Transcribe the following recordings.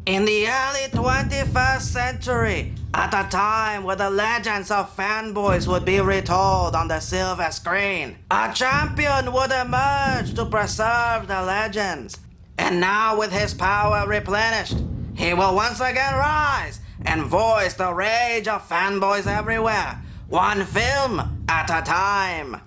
In the early 21st century, at a time where the legends of fanboys would be retold on the silver screen, a champion would emerge to preserve the legends. And now with his power replenished, he will once again rise and voice the rage of fanboys everywhere, one film at a time.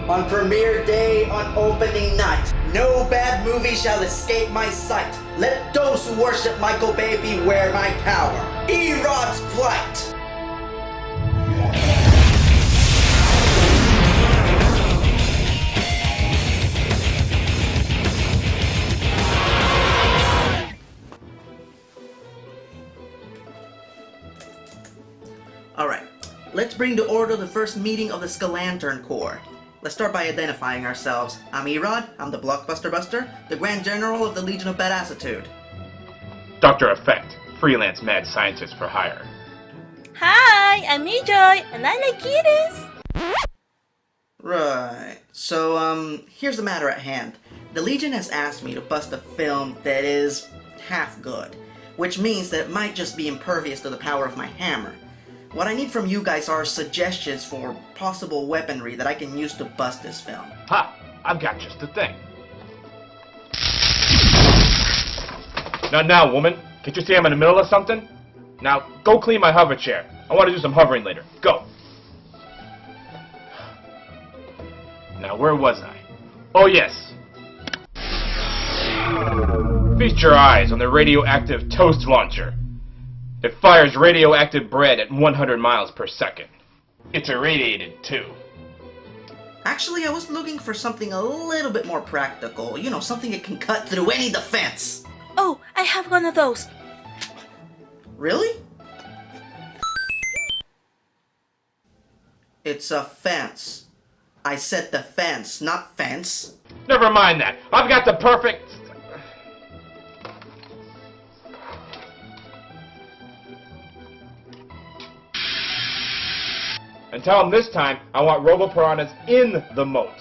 On premiere day, on opening night, no bad movie shall escape my sight. Let those who worship Michael Bay beware my power. Erod's plight! Alright, let's bring to order the first meeting of the Skalantern Corps. Let's start by identifying ourselves. I'm Erod, I'm the Blockbuster Buster, the Grand General of the Legion of Badassitude. Dr. Effect, freelance mad scientist for hire. Hi, I'm Joy, and I like kitties. Right, so here's the matter at hand. The Legion has asked me to bust a film that is half good, which means that it might just be impervious to the power of my hammer. What I need from you guys are suggestions for possible weaponry that I can use to bust this film. Ha! I've got just the thing. Now, woman. Can't you see I'm in the middle of something? Now, go clean my hover chair. I want to do some hovering later. Go! Now, where was I? Oh, yes. Feast your eyes on the radioactive toast launcher. It fires radioactive bread at 100 miles per second. It's irradiated, too. Actually, I was looking for something a little bit more practical. You know, something that can cut through any defense. Oh, I have one of those. Really? It's a fence. I said defense, not fence. Never mind that. I've got the perfect... And tell him this time, I want robo-piranhas in the moat.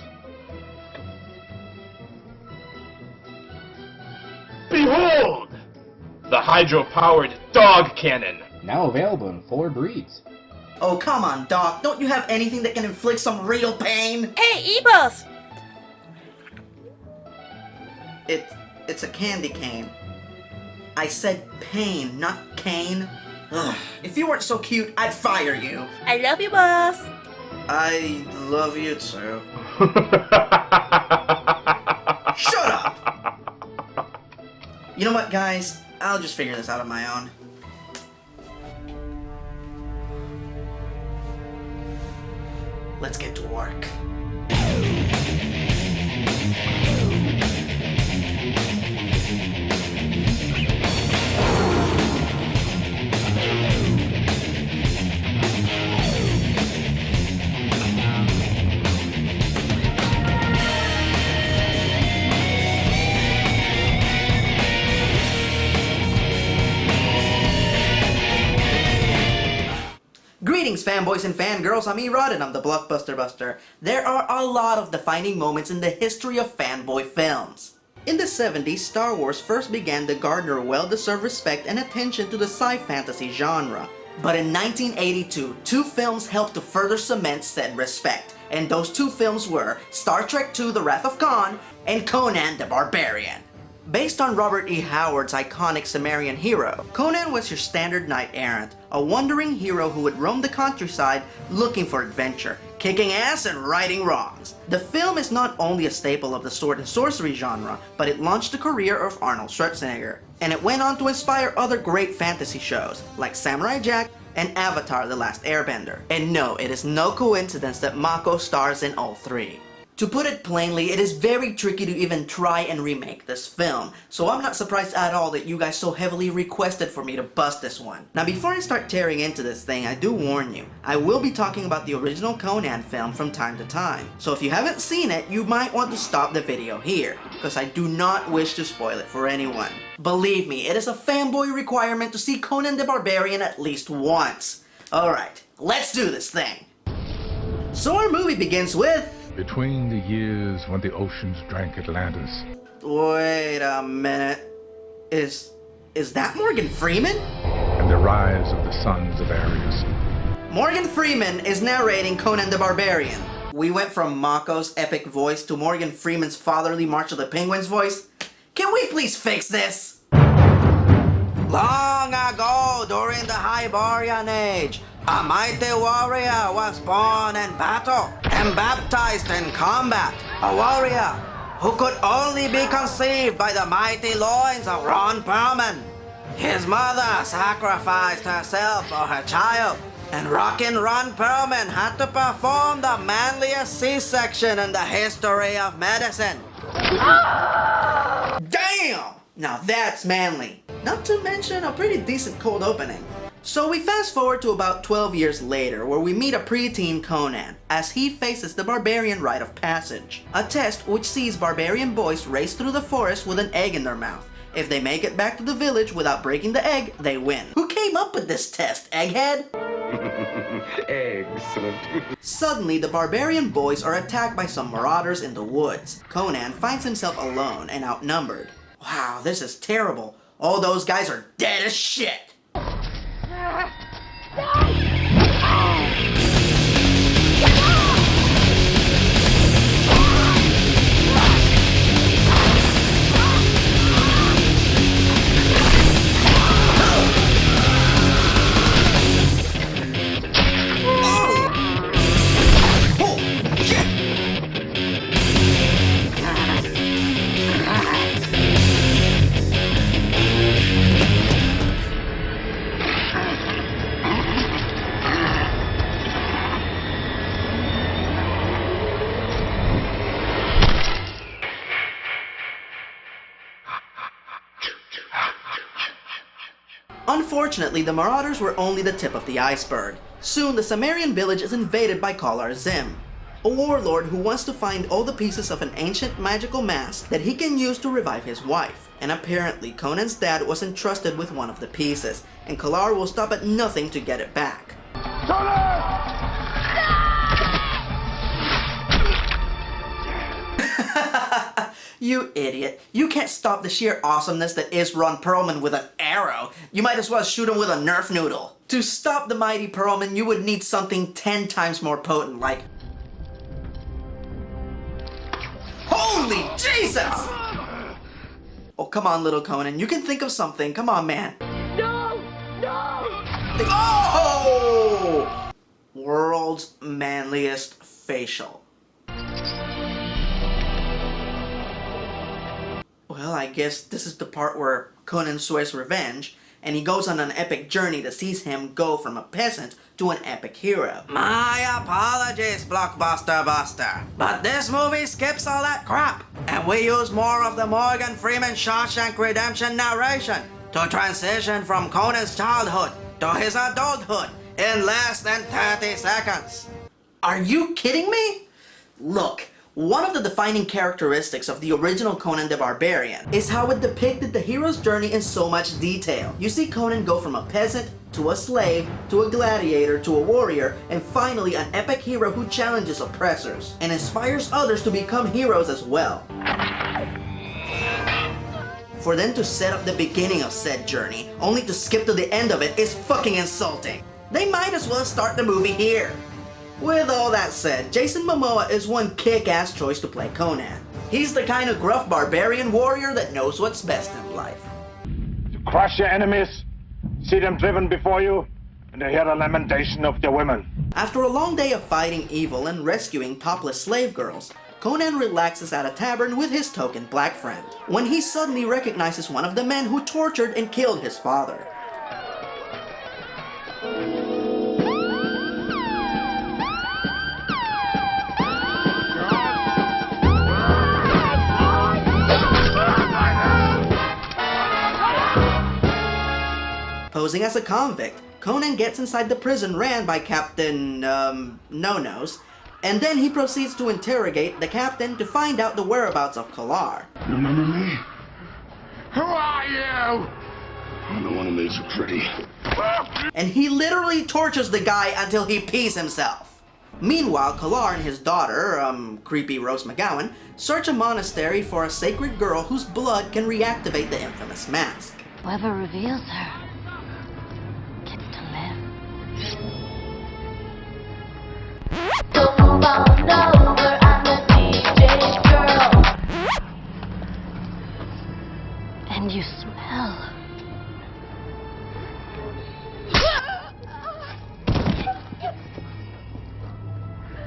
Behold! The hydro-powered dog cannon. Now available in 4 breeds. Oh, come on, Doc. Don't you have anything that can inflict some real pain? Hey, E-Boss! It's a candy cane. I said pain, not cane. Ugh. If you weren't so cute, I'd fire you. I love you, boss. I love you too. Shut up! You know what, guys? I'll just figure this out on my own. Let's get to work. Greetings, fanboys and fangirls. I'm Erod and I'm the Blockbuster Buster. There are a lot of defining moments in the history of fanboy films. In the 70s, Star Wars first began to garner well-deserved respect and attention to the sci-fantasy genre. But in 1982, 2 films helped to further cement said respect. And those 2 films were Star Trek II: The Wrath of Khan and Conan the Barbarian. Based on Robert E. Howard's iconic Sumerian hero, Conan was your standard knight-errant, a wandering hero who would roam the countryside looking for adventure, kicking ass and righting wrongs. The film is not only a staple of the sword and sorcery genre, but it launched the career of Arnold Schwarzenegger, and it went on to inspire other great fantasy shows like Samurai Jack and Avatar: The Last Airbender. And no, it is no coincidence that Mako stars in all 3. To put it plainly, it is very tricky to even try and remake this film, so I'm not surprised at all that you guys so heavily requested for me to bust this one. Now before I start tearing into this thing, I do warn you, I will be talking about the original Conan film from time to time, so if you haven't seen it, you might want to stop the video here, because I do not wish to spoil it for anyone. Believe me, it is a fanboy requirement to see Conan the Barbarian at least once. Alright, let's do this thing! So our movie begins with... Between the years when the oceans drank Atlantis. Wait a minute. Is that Morgan Freeman? And the rise of the sons of Ares. Morgan Freeman is narrating Conan the Barbarian. We went from Mako's epic voice to Morgan Freeman's fatherly March of the Penguins voice. Can we please fix this? Long ago, during the Hyborian Age, a mighty warrior was born in battle and baptized in combat. A warrior who could only be conceived by the mighty loins of Ron Perlman. His mother sacrificed herself for her child, and Rockin' Ron Perlman had to perform the manliest C-section in the history of medicine. Damn! Now that's manly. Not to mention a pretty decent cold opening. So we fast forward to about 12 years later, where we meet a preteen Conan, as he faces the barbarian rite of passage. A test which sees barbarian boys race through the forest with an egg in their mouth. If they make it back to the village without breaking the egg, they win. Who came up with this test, egghead? Excellent. Suddenly, the barbarian boys are attacked by some marauders in the woods. Conan finds himself alone and outnumbered. Wow, this is terrible. All those guys are dead as shit. Unfortunately, the marauders were only the tip of the iceberg. Soon, the Sumerian village is invaded by Kalar Zim, a warlord who wants to find all the pieces of an ancient magical mask that he can use to revive his wife. And apparently, Conan's dad was entrusted with one of the pieces, and Kalar will stop at nothing to get it back. You idiot. You can't stop the sheer awesomeness that is Ron Perlman with an arrow. You might as well shoot him with a Nerf noodle. To stop the mighty Perlman, you would need something 10 times more potent, like... Holy Jesus! Oh, come on, little Conan. You can think of something. Come on, man. No! No! Oh! World's manliest facial. Well, I guess this is the part where Conan swears revenge, and he goes on an epic journey that sees him go from a peasant to an epic hero. My apologies, Blockbuster Buster, but this movie skips all that crap, and we use more of the Morgan Freeman Shawshank Redemption narration to transition from Conan's childhood to his adulthood in less than 30 seconds. Are you kidding me? Look. One of the defining characteristics of the original Conan the Barbarian is how it depicted the hero's journey in so much detail. You see Conan go from a peasant, to a slave, to a gladiator, to a warrior, and finally an epic hero who challenges oppressors, and inspires others to become heroes as well. For them to set up the beginning of said journey, only to skip to the end of it, is fucking insulting. They might as well start the movie here. With all that said, Jason Momoa is one kick-ass choice to play Conan. He's the kind of gruff barbarian warrior that knows what's best in life. To crush your enemies, see them driven before you, and to hear the lamentation of their women. After a long day of fighting evil and rescuing topless slave girls, Conan relaxes at a tavern with his token black friend, when he suddenly recognizes one of the men who tortured and killed his father. Posing as a convict, Conan gets inside the prison ran by Captain, No-Nose, and then he proceeds to interrogate the captain to find out the whereabouts of Kolar. Remember me? Who are you? I'm the one who made you pretty. And he literally tortures the guy until he pees himself. Meanwhile, Kolar and his daughter, creepy Rose McGowan, search a monastery for a sacred girl whose blood can reactivate the infamous mask. Whoever reveals her gets to live. So move on over, I'm the DJ girl. And you smell.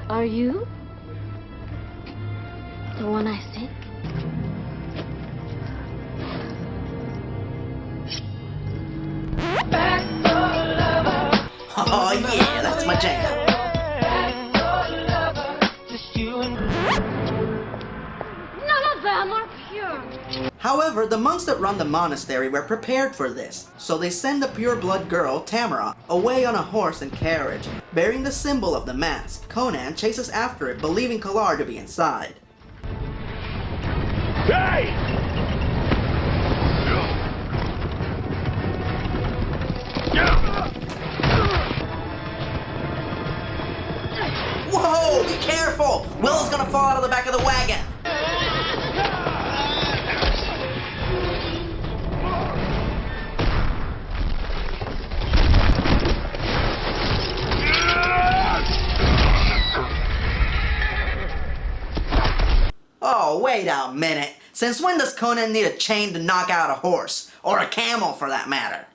Are you the one I seek? Oh yeah, that's my jam. None of them are pure. However, the monks that run the monastery were prepared for this, so they send the pure-blood girl, Tamara, away on a horse and carriage. Bearing the symbol of the mask, Conan chases after it, believing Kolar to be inside. Hey! Whoa, be careful! Willow's gonna fall out of the back of the wagon! Oh, wait a minute. Since when does Conan need a chain to knock out a horse? Or a camel, for that matter?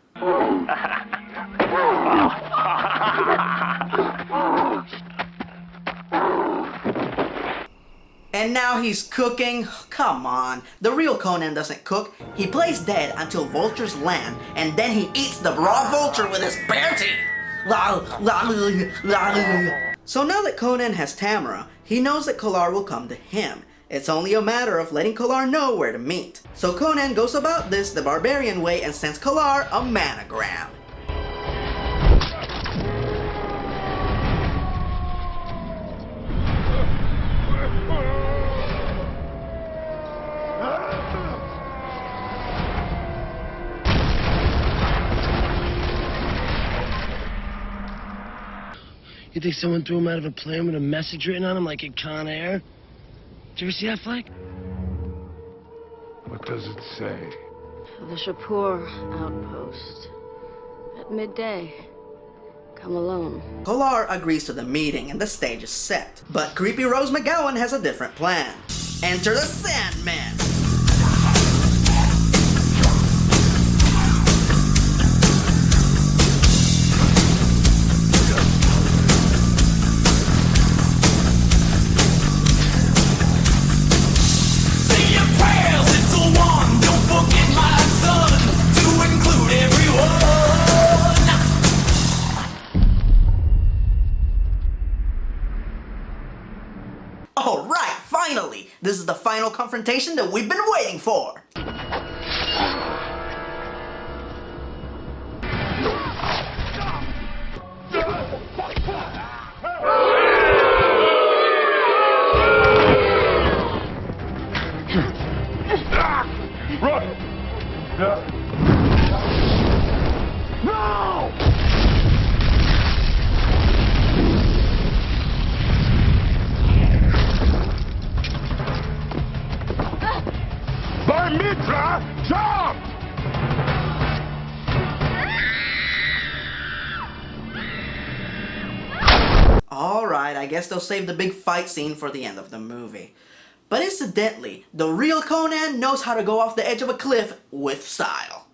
And now he's cooking? Come on. The real Conan doesn't cook. He plays dead until vultures land, and then he eats the raw vulture with his bare teeth. So now that Conan has Tamara, he knows that Kolar will come to him. It's only a matter of letting Kolar know where to meet. So Conan goes about this the barbarian way and sends Kolar a manogram. You think someone threw him out of a plane with a message written on him like in Con Air? Did you ever see that flag? What does it say? The Shapur outpost. At midday. Come alone. Kolar agrees to the meeting and the stage is set. But creepy Rose McGowan has a different plan. Enter the Sandman! Alright, finally! This is the final confrontation that we've been waiting for! No! By Mitra, jump! Alright, I guess they'll save the big fight scene for the end of the movie. But incidentally, the real Conan knows how to go off the edge of a cliff with style.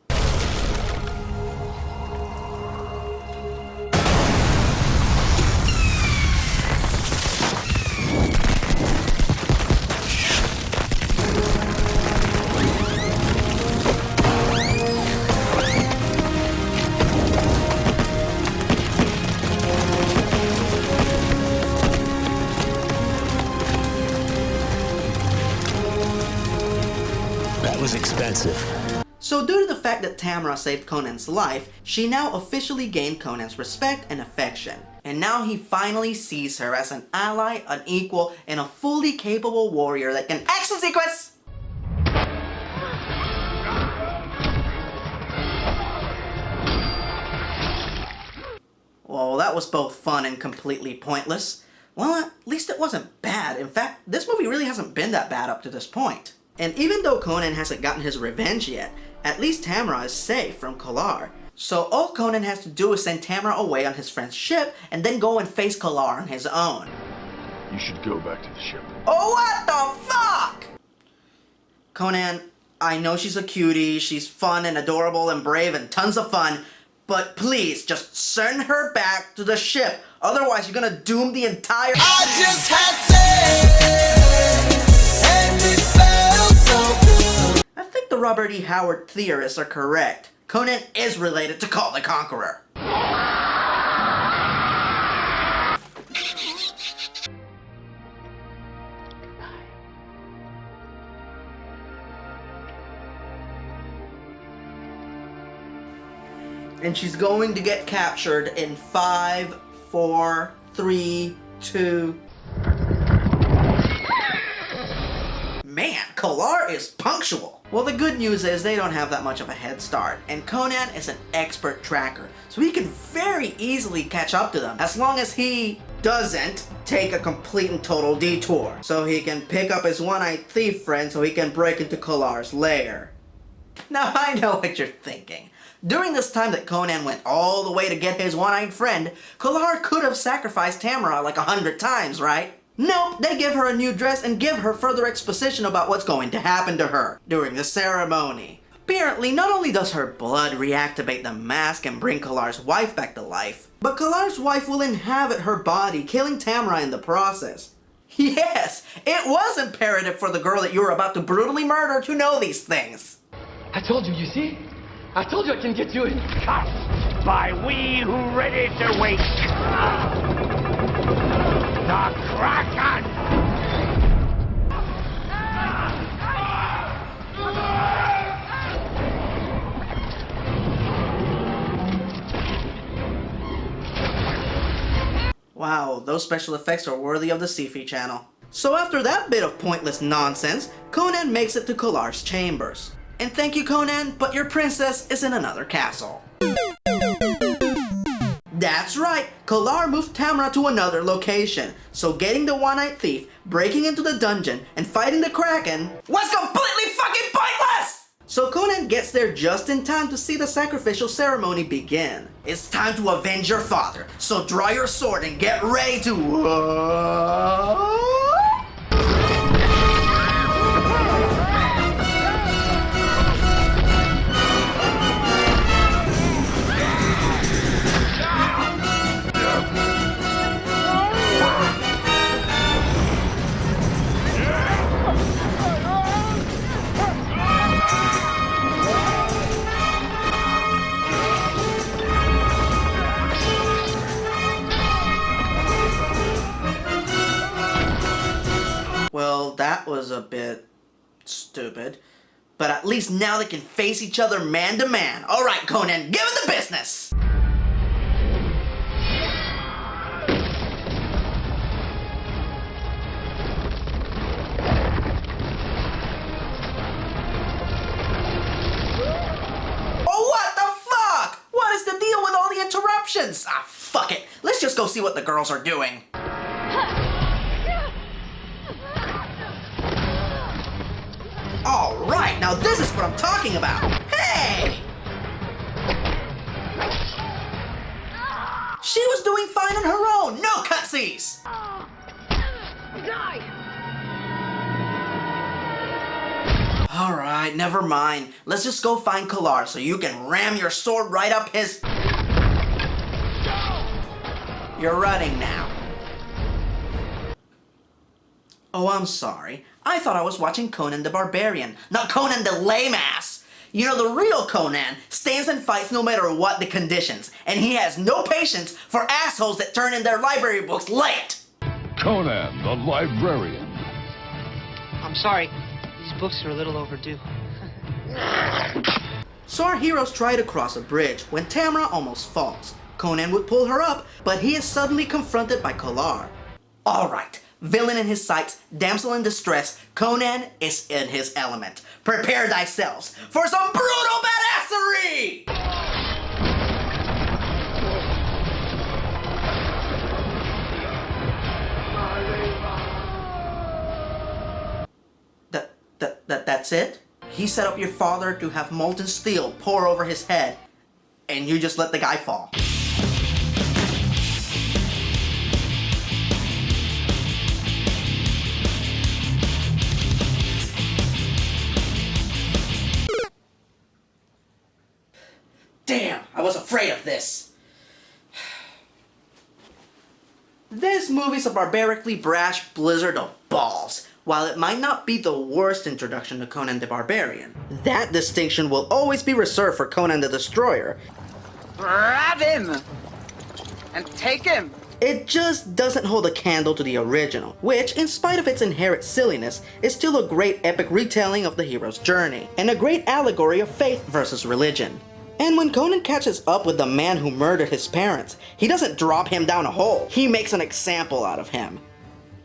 That was expensive. So So due to the fact that Tamara saved Conan's life, she now officially gained Conan's respect and affection. And now he finally sees her as an ally, an equal, and a fully capable warrior that can action sequence! Well, that was both fun and completely pointless. Well, at least it wasn't bad. In fact, this movie really hasn't been that bad up to this point. And even though Conan hasn't gotten his revenge yet, at least Tamara is safe from Kolar. So all Conan has to do is send Tamara away on his friend's ship and then go and face Kolar on his own. You should go back to the ship. Oh, what the fuck? Conan, I know she's a cutie, she's fun and adorable and brave and tons of fun, but please, just send her back to the ship. Otherwise, you're gonna doom the entire— I just had sex, and it felt so good. I think the Robert E. Howard theorists are correct. Conan is related to Call the Conqueror. And she's going to get captured in 5, 4, 3, 2... Man, Kolar is punctual! Well, the good news is they don't have that much of a head start, and Conan is an expert tracker, so he can very easily catch up to them, as long as he doesn't take a complete and total detour. So he can pick up his one-eyed thief friend so he can break into Kolar's lair. Now I know what you're thinking. During this time that Conan went all the way to get his one-eyed friend, Kolar could have sacrificed Tamara like 100 times, right? Nope, they give her a new dress and give her further exposition about what's going to happen to her during the ceremony. Apparently, not only does her blood reactivate the mask and bring Kolar's wife back to life, but Kolar's wife will inhabit her body, killing Tamara in the process. Yes, it was imperative for the girl that you were about to brutally murder to know these things. I told you, you see? I told you I can get you in. Cut by we who ready to wait. The Kraken! Wow, those special effects are worthy of the Sci-Fi Channel. So after that bit of pointless nonsense, Conan makes it to Kolar's chambers. And thank you, Conan, but your princess is in another castle. That's right, Kolar moved Tamara to another location, so getting the one-eyed thief, breaking into the dungeon, and fighting the Kraken was completely fucking pointless! So Conan gets there just in time to see the sacrificial ceremony begin. It's time to avenge your father, so draw your sword and get ready to— Well, that was a bit stupid. But at least now they can face each other man to man. Alright, Conan, give it the business! Oh, what the fuck? What is the deal with all the interruptions? Ah, fuck it. Let's just go see what the girls are doing. Alright, now this is what I'm talking about! Hey! She was doing fine on her own, no cutsies! Alright, never mind. Let's just go find Kolar so you can ram your sword right up his— You're running now. Oh, I'm sorry. I thought I was watching Conan the Barbarian, not Conan the lame-ass. You know, the real Conan stands and fights no matter what the conditions, and he has no patience for assholes that turn in their library books late. Conan the Librarian. I'm sorry, these books are a little overdue. So our heroes try to cross a bridge when Tamara almost falls. Conan would pull her up, but he is suddenly confronted by Kolar. Alright, villain in his sights, damsel in distress, Conan is in his element. Prepare thyselves for some brutal badassery! That's it? He set up your father to have molten steel pour over his head, and you just let the guy fall. Damn, I was afraid of this. This movie's a barbarically brash blizzard of balls. While it might not be the worst introduction to Conan the Barbarian, that distinction will always be reserved for Conan the Destroyer. Grab him! And take him! It just doesn't hold a candle to the original, which, in spite of its inherent silliness, is still a great epic retelling of the hero's journey, and a great allegory of faith versus religion. And when Conan catches up with the man who murdered his parents, he doesn't drop him down a hole, he makes an example out of him.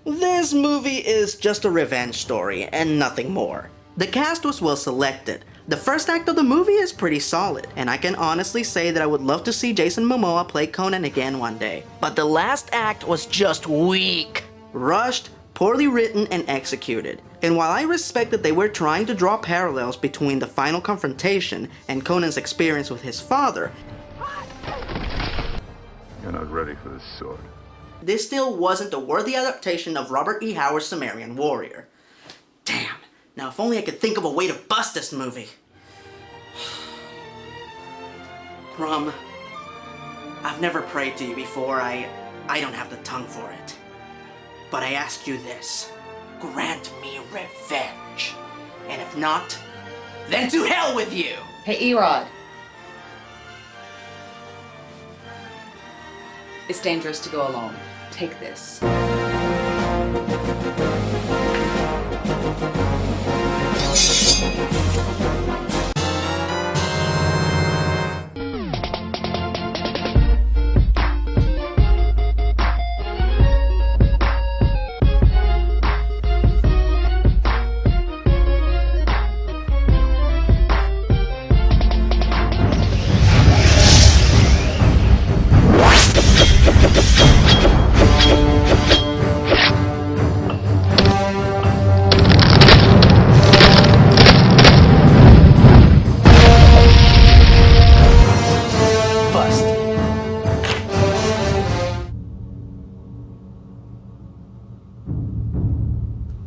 This movie is just a revenge story and nothing more. The cast was well selected. The first act of the movie is pretty solid, and I can honestly say that I would love to see Jason Momoa play Conan again one day. But the last act was just weak. Rushed, poorly written, and executed. And while I respect that they were trying to draw parallels between the final confrontation and Conan's experience with his father, You're not ready for this sword. this still wasn't a worthy adaptation of Robert E. Howard's Sumerian Warrior. Damn, now if only I could think of a way to bust this movie. Rum, I've never prayed to you before, I don't have the tongue for it. But I ask you this, grant me revenge. And if not, then to hell with you! Hey, Erod. It's dangerous to go alone. Take this.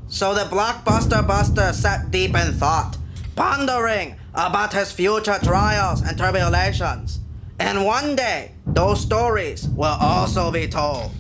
So the Blockbuster Buster sat deep in thought, pondering about his future trials and tribulations. And one day, those stories will also be told.